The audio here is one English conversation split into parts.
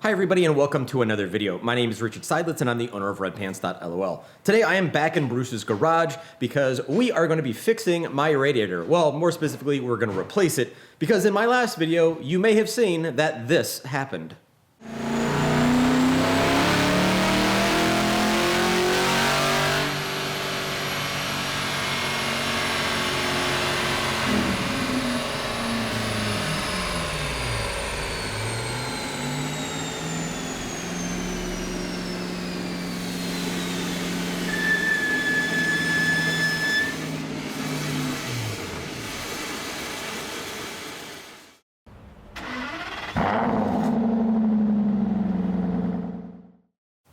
Hi everybody and welcome to another video. My name is Richard Seidlitz and I'm the owner of redpants.lol. Today I am back in Bruce's garage because we are going to be fixing my radiator. Well, more specifically, we're going to replace it because in my last video, you may have seen that this happened.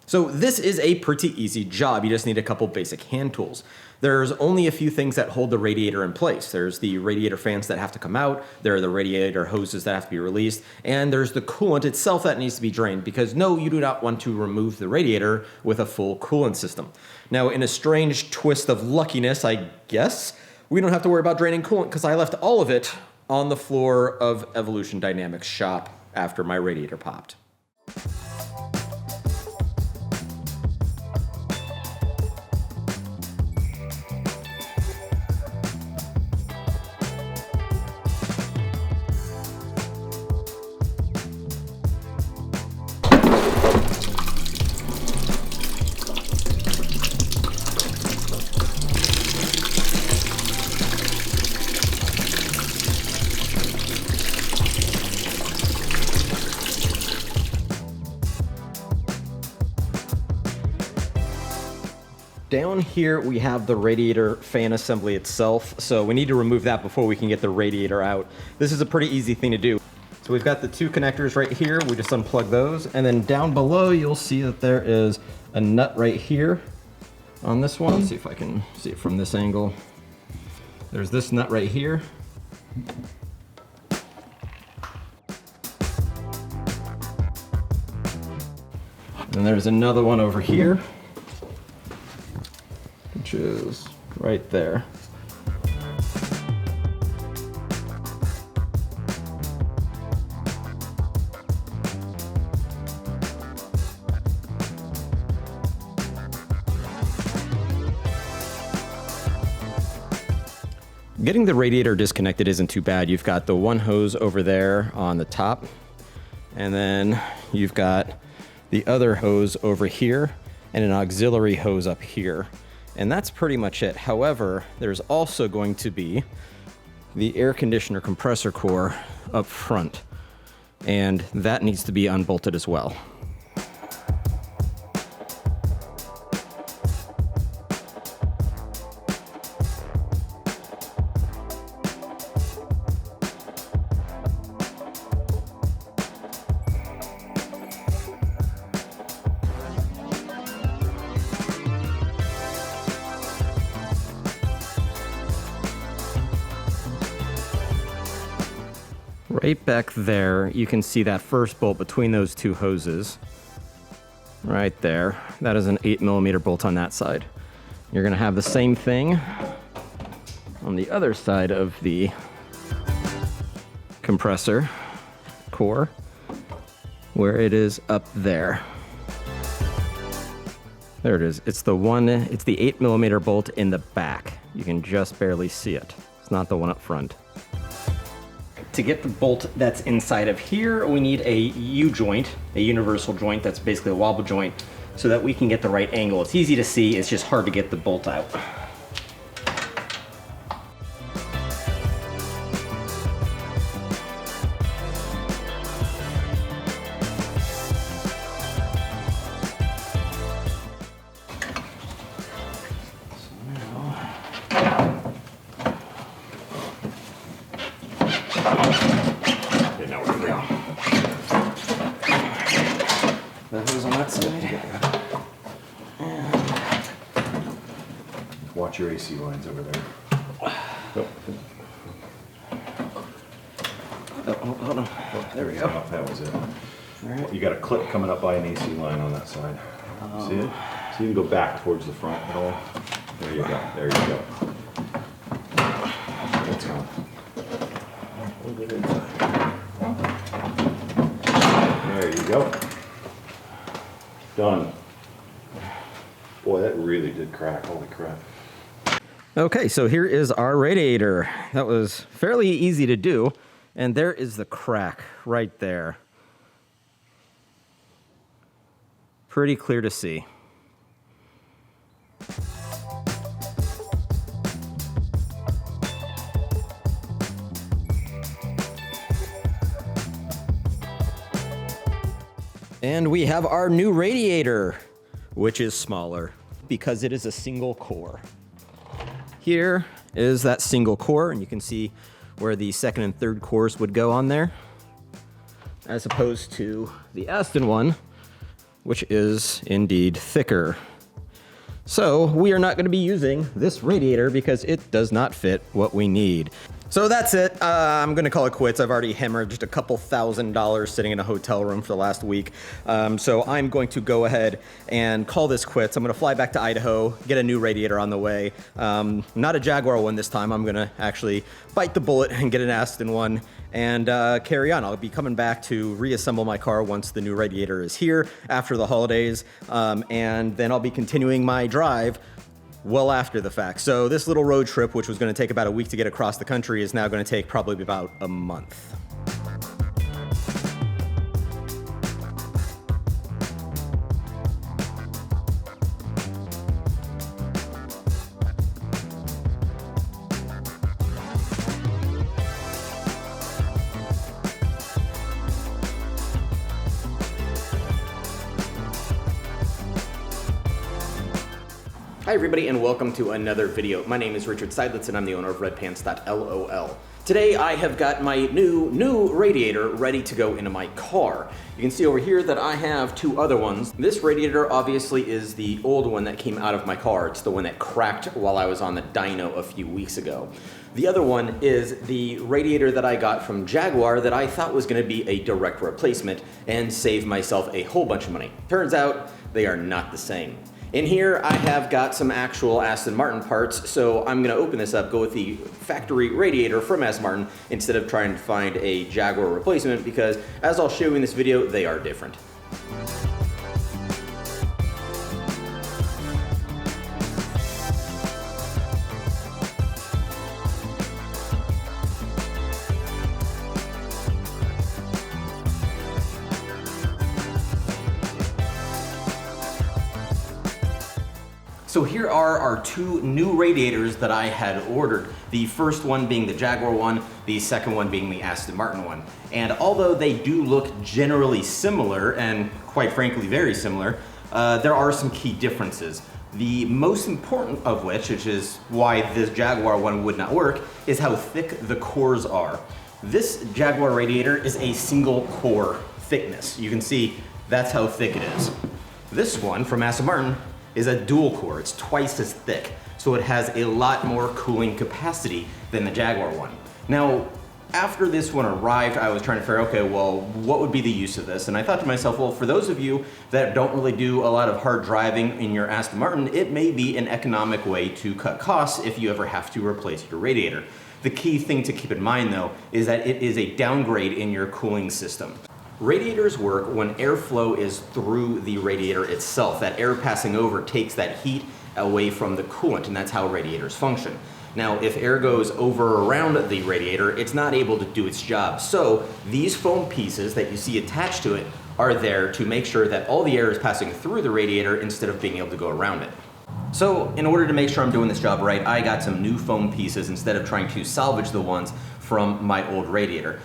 So this is a pretty easy job. You just need a couple basic hand tools. There's only a few things that hold the radiator in place. There's the radiator fans that have to come out, there are the radiator hoses that have to be released, and there's the coolant itself that needs to be drained because no, you do not want to remove the radiator with a full coolant system. Now, in a strange twist of luckiness, I guess, we don't have to worry about draining coolant because I left all of it on the floor of Evolution Dynamics shop after my radiator popped. Down here we have the radiator fan assembly itself, so we need to remove that before we can get the radiator out. This is a pretty easy thing to do. So we've got the two connectors right here, we just unplug those, and then down below you'll see that there is a nut right here on this one. Let's see if I can see it from this angle. There's this nut right here. And there's another one over here, which is right there. Getting the radiator disconnected isn't too bad. You've got the one hose over there on the top, and then you've got the other hose over here and an auxiliary hose up here. And that's pretty much it. However, there's also going to be the air conditioner compressor core up front, and that needs to be unbolted as well. Right back there, you can see that first bolt between those two hoses. Right there. That is an 8mm bolt on that side. You're going to have the same thing on the other side of the compressor core, where it is up there. There it is. It's the 8mm bolt in the back. You can just barely see it. It's not the one up front. To get the bolt that's inside of here, we need a U-joint, a universal joint that's basically a wobble joint, so that we can get the right angle. It's easy to see, it's just hard to get the bolt out. That hose on that side. Watch your AC lines over there. Oh, hold on. Oh, there we go. That was it. All right. You got a clip coming up by an AC line on that side. See it? So you can go back towards the front at all. There you go. There you go. It's gone. There you go. Done. Boy, that really did crack. Holy crap. Okay, so here is our radiator. That was fairly easy to do, and there is the crack right there. Pretty clear to see. And we have our new radiator, which is smaller because it is a single core. Here is that single core, and you can see where the second and third cores would go on there, as opposed to the Aston one, which is indeed thicker. So we are not going to be using this radiator because it does not fit what we need. So that's it. I'm going to call it quits. I've already hemorrhaged a couple $1,000 sitting in a hotel room for the last week. So I'm going to go ahead and call this quits. I'm going to fly back to Idaho, get a new radiator on the way. Not a Jaguar one this time. I'm going to actually bite the bullet and get an Aston one and carry on. I'll be coming back to reassemble my car once the new radiator is here after the holidays. And then I'll be continuing my drive well after the fact. So this little road trip, which was going to take about a week to get across the country, is now going to take probably about a month. Hi everybody and welcome to another video. My name is Richard Seidlitz and I'm the owner of redpants.lol. Today I have got my new radiator ready to go into my car. You can see over here that I have two other ones. This radiator obviously is the old one that came out of my car. It's the one that cracked while I was on the dyno a few weeks ago. The other one is the radiator that I got from Jaguar that I thought was going to be a direct replacement and save myself a whole bunch of money. Turns out they are not the same. In here, I have got some actual Aston Martin parts, so I'm gonna open this up, go with the factory radiator from Aston Martin instead of trying to find a Jaguar replacement because, as I'll show you in this video, they are different. So here are our two new radiators that I had ordered. The first one being the Jaguar one, the second one being the Aston Martin one. And although they do look generally similar, and quite frankly very similar, there are some key differences. The most important of which is why this Jaguar one would not work, is how thick the cores are. This Jaguar radiator is a single core thickness. You can see that's how thick it is. This one from Aston Martin is a dual core. It's twice as thick, so it has a lot more cooling capacity than the Jaguar one. Now, after this one arrived, I was trying to figure out, okay, well, what would be the use of this? And I thought to myself, well, for those of you that don't really do a lot of hard driving in your Aston Martin, it may be an economic way to cut costs if you ever have to replace your radiator. The key thing to keep in mind, though, is that it is a downgrade in your cooling system. Radiators work when airflow is through the radiator itself. That air passing over takes that heat away from the coolant, and that's how radiators function. Now, if air goes over or around the radiator, it's not able to do its job. So these foam pieces that you see attached to it are there to make sure that all the air is passing through the radiator instead of being able to go around it. So in order to make sure I'm doing this job right, I got some new foam pieces instead of trying to salvage the ones from my old radiator.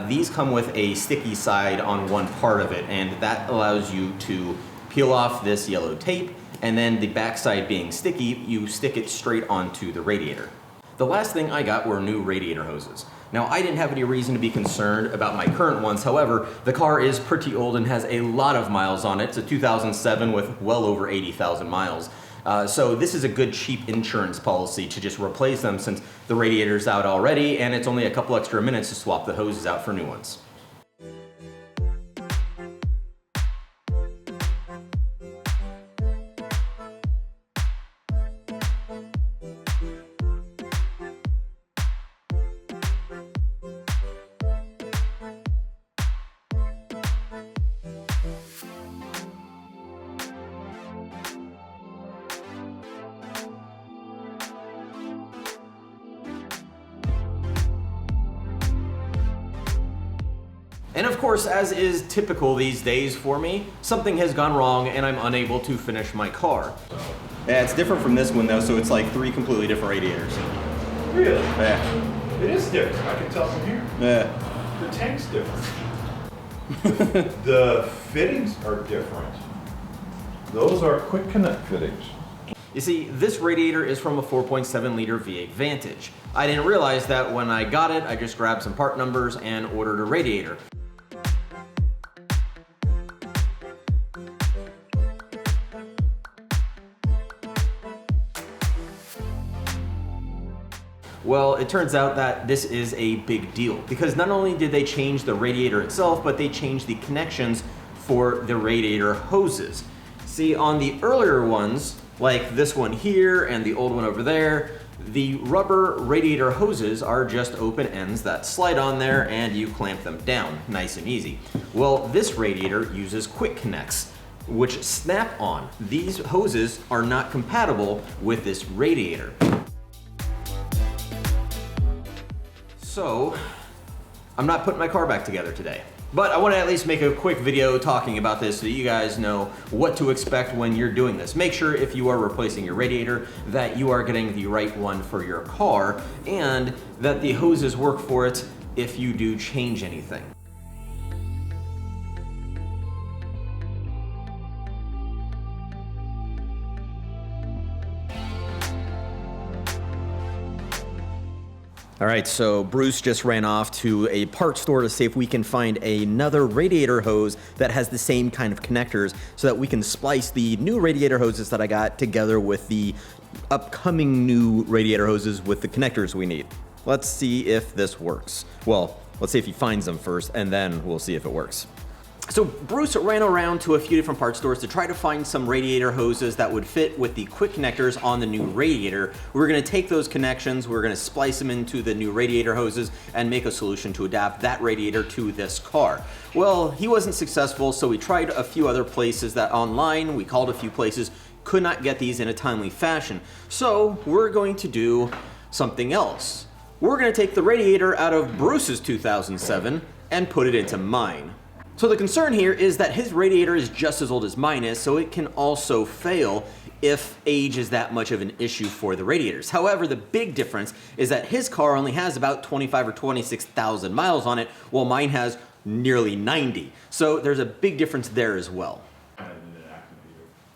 These come with a sticky side on one part of it, and that allows you to peel off this yellow tape, and then the back side being sticky, you stick it straight onto the radiator. The last thing I got were new radiator hoses. Now, I didn't have any reason to be concerned about my current ones. However, the car is pretty old and has a lot of miles on it. It's a 2007 with well over 80,000 miles. So this is a good cheap insurance policy to just replace them since the radiator's out already and it's only a couple extra minutes to swap the hoses out for new ones. And of course, as is typical these days for me, something has gone wrong and I'm unable to finish my car. Yeah, it's different from this one though, so it's like 3 completely different radiators. Really? Yeah. It is different. I can tell from here. Yeah. The tank's different. The fittings are different. Those are quick connect fittings. You see, this radiator is from a 4.7 liter V8 Vantage. I didn't realize that when I got it, I just grabbed some part numbers and ordered a radiator. Well, it turns out that this is a big deal because not only did they change the radiator itself, but they changed the connections for the radiator hoses. See, on the earlier ones, like this one here and the old one over there, the rubber radiator hoses are just open ends that slide on there and you clamp them down, nice and easy. Well, this radiator uses quick connects, which snap on. These hoses are not compatible with this radiator. So, I'm not putting my car back together today. But I want to at least make a quick video talking about this so you guys know what to expect when you're doing this. Make sure if you are replacing your radiator that you are getting the right one for your car and that the hoses work for it if you do change anything. All right, so Bruce just ran off to a parts store to see if we can find another radiator hose that has the same kind of connectors so that we can splice the new radiator hoses that I got together with the upcoming new radiator hoses with the connectors we need. Let's see if this works. Well, let's see if he finds them first and then we'll see if it works. So Bruce ran around to a few different parts stores to try to find some radiator hoses that would fit with the quick connectors on the new radiator. We're gonna take those connections, we're gonna splice them into the new radiator hoses and make a solution to adapt that radiator to this car. Well, he wasn't successful, so we tried a few other places that online, we called a few places, could not get these in a timely fashion. So we're going to do something else. We're gonna take the radiator out of Bruce's 2007 and put it into mine. So the concern here is that his radiator is just as old as mine is, so it can also fail if age is that much of an issue for the radiators. However, the big difference is that his car only has about 25 or 26,000 miles on it, while mine has nearly 90. So there's a big difference there as well.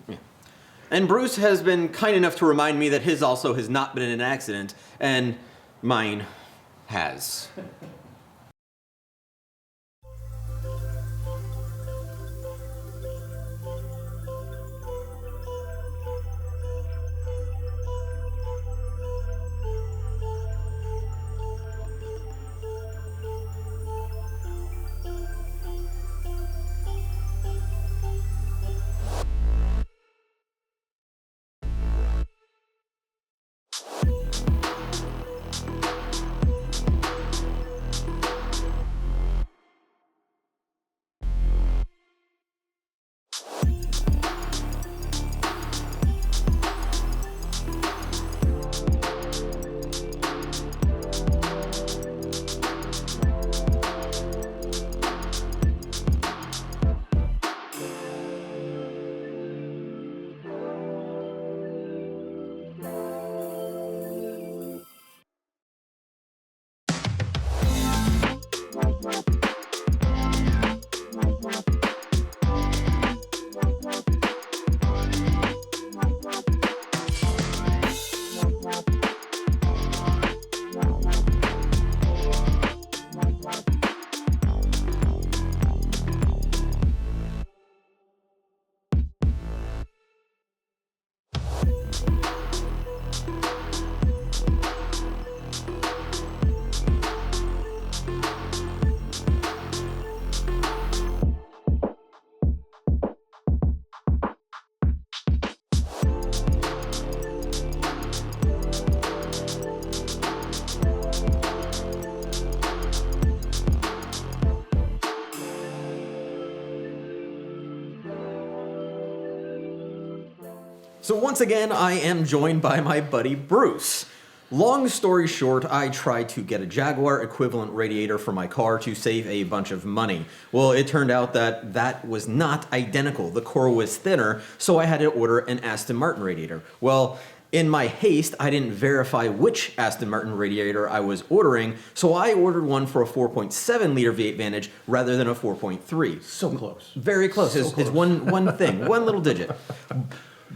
Yeah. And Bruce has been kind enough to remind me that his also has not been in an accident, and mine has. So once again, I am joined by my buddy Bruce. Long story short, I tried to get a Jaguar equivalent radiator for my car to save a bunch of money. Well, it turned out that that was not identical. The core was thinner, so I had to order an Aston Martin radiator. Well, in my haste, I didn't verify which Aston Martin radiator I was ordering, so I ordered one for a 4.7 liter V8 Vantage rather than a 4.3. So close. Very close. It's one thing, one little digit.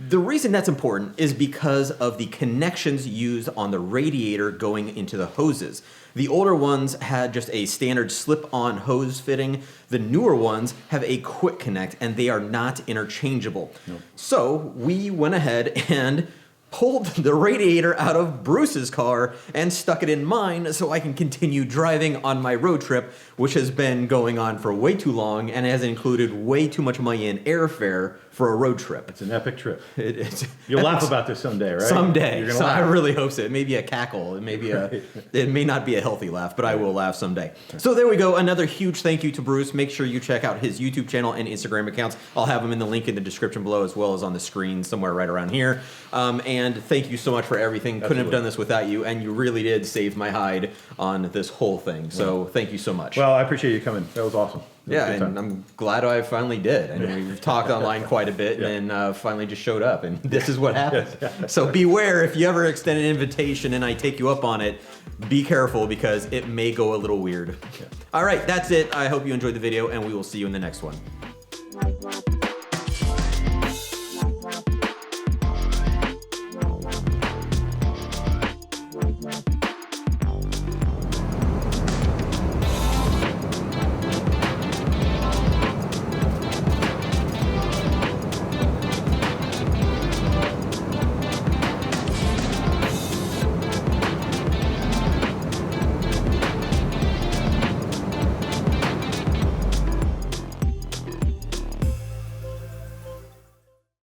The reason that's important is because of the connections used on the radiator going into the hoses. The older ones had just a standard slip-on hose fitting. The newer ones have a quick connect, and they are not interchangeable. Nope. So we went ahead and pulled the radiator out of Bruce's car and stuck it in mine so I can continue driving on my road trip, which has been going on for way too long and has included way too much money in airfare for a road trip. It's an epic trip. It's You'll laugh about this someday, right? someday. You're gonna So I laugh. really hope so. It may be a cackle. It may be it may not be a healthy laugh, but I will laugh someday. So there we go. Another huge thank you to Bruce. Make sure you check out his YouTube channel and Instagram accounts. I'll have them in the link in the description below, as well as on the screen somewhere right around here. And thank you so much for everything. Couldn't have Absolutely. done this without you, and you really did save my hide on this whole thing. So thank you so much. Well, I appreciate you coming. That was awesome. It was a Yeah, good and time. I'm glad I finally did. And we've talked online quite a bit, and then finally just showed up, and this is what happened. So beware if you ever extend an invitation and I take you up on it. Be careful because it may go a little weird. All right, that's it. I hope you enjoyed the video, and we will see you in the next one.